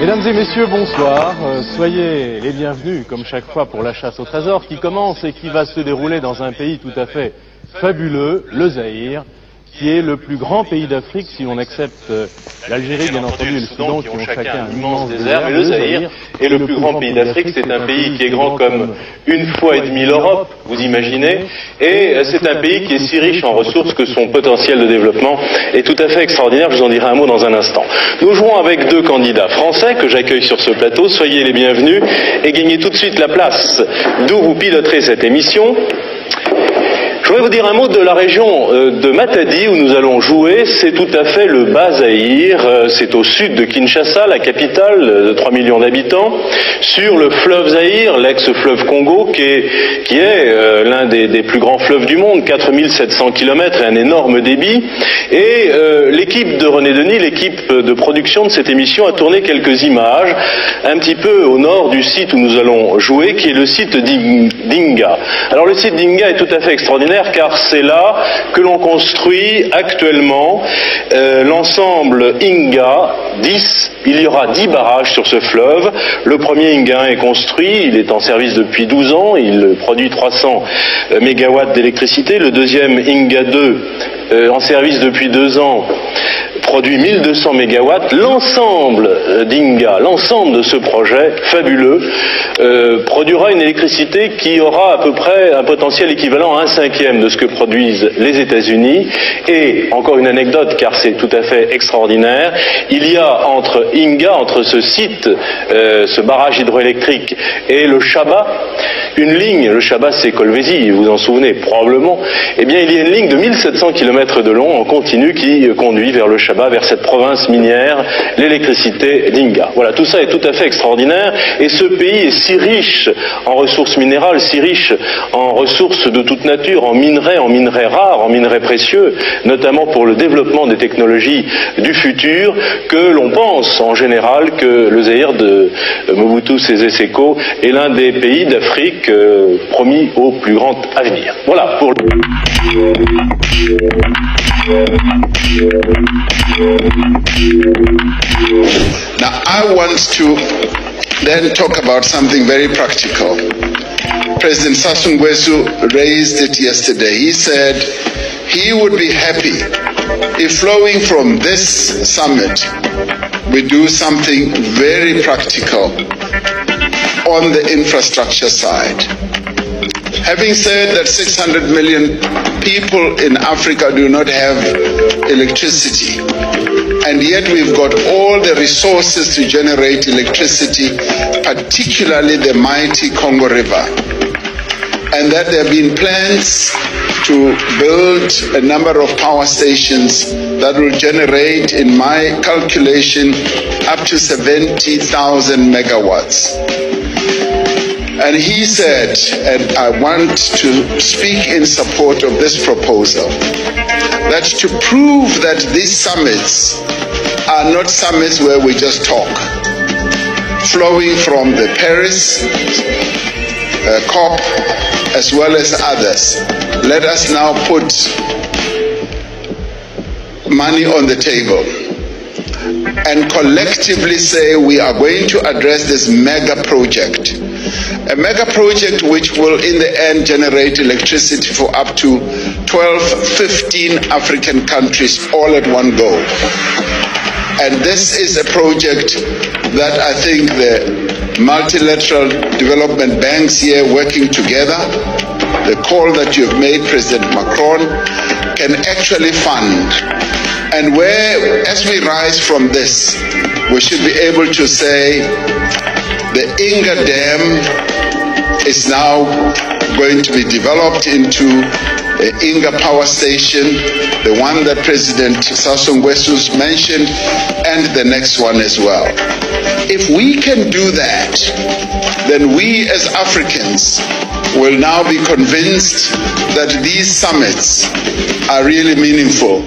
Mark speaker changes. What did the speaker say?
Speaker 1: Mesdames et messieurs, bonsoir. Soyez les bienvenus, comme chaque fois, pour la chasse au trésor qui commence et qui va se dérouler dans un pays tout à fait fabuleux, le Zaïre, qui est le plus grand pays d'Afrique, si l'on accepte l'Algérie, bien entendu, et le Soudan, qui ont chacun un immense désert. Mais le Zaïre est le plus grand pays d'Afrique. C'est un pays qui est grand comme une fois et demie l'Europe, vous imaginez. Et c'est un pays qui est si riche en ressources que son potentiel de développement est tout à fait extraordinaire. Je vous en dirai un mot dans un instant. Nous jouons avec deux candidats français que j'accueille sur ce plateau. Soyez les bienvenus et gagnez tout de suite la place d'où vous piloterez cette émission. Je voudrais vous dire un mot de la région de Matadi où nous allons jouer. C'est tout à fait le Bas-Zaïre. C'est au sud de Kinshasa, la capitale de 3 millions d'habitants, sur le fleuve Zaïre, l'ex-fleuve Congo, qui est l'un des plus grands fleuves du monde, 4700 km et un énorme débit. Et l'équipe de René Denis, l'équipe de production de cette émission, a tourné quelques images un petit peu au nord du site où nous allons jouer, qui est le site d'Inga. Alors le site d'Inga est tout à fait extraordinaire, car c'est là que l'on construit actuellement l'ensemble Inga 10. Il y aura 10 barrages sur ce fleuve. Le premier Inga 1 est construit, il est en service depuis 12 ans, il produit 300 mégawatts d'électricité. Le deuxième Inga 2, en service depuis 2 ans, produit 1200 mégawatts. L'ensemble d'Inga, l'ensemble de ce projet fabuleux, produira une électricité qui aura à peu près un potentiel équivalent à 1/5 de ce que produisent les États-Unis. Et, encore une anecdote, car c'est tout à fait extraordinaire, il y a entre Inga, entre ce site, ce barrage hydroélectrique et le Chaba, une ligne, le Chaba c'est Kolwezi, vous vous en souvenez probablement, eh bien il y a une ligne de 1700 km de long en continu qui conduit vers le Chaba, vers cette province minière, l'électricité d'Inga. Voilà, tout ça est tout à fait extraordinaire et ce pays est si riche en ressources minérales, si riche en ressources de toute nature, en minerais rares, en minerais précieux, notamment pour le développement des technologies du futur, que l'on pense en général que le Zaïre de Mobutu Sese Seko est l'un des pays d'Afrique promis au plus grand avenir. Voilà pour
Speaker 2: Now I want to then talk about something very practical. President Sassou Nguesso raised it yesterday. He said he would be happy if flowing from this summit we do something very practical on the infrastructure side. Having said that 600 million people in Africa do not have electricity, and yet we've got all the resources to generate electricity, particularly the mighty Congo River, and that there have been plans to build a number of power stations that will generate, in my calculation, up to 70,000 megawatts. And he said, and I want to speak in support of this proposal, that to prove that these summits are not summits where we just talk, flowing from the Paris COP as well as others, let us now put money on the table and collectively say we are going to address this mega project. A mega project which will in the end generate electricity for up to 12, 15 African countries all at one go. And this is a project that I think the multilateral development banks here working together, the call that you've made, President Macron, can actually fund. And where, as we rise from this, we should be able to say the Inga Dam is now going to be developed into the Inga Power Station, the one that President Sassou Nguesso mentioned, and the next one as well. If we can do that, then we as Africans will now be convinced that these summits are really meaningful.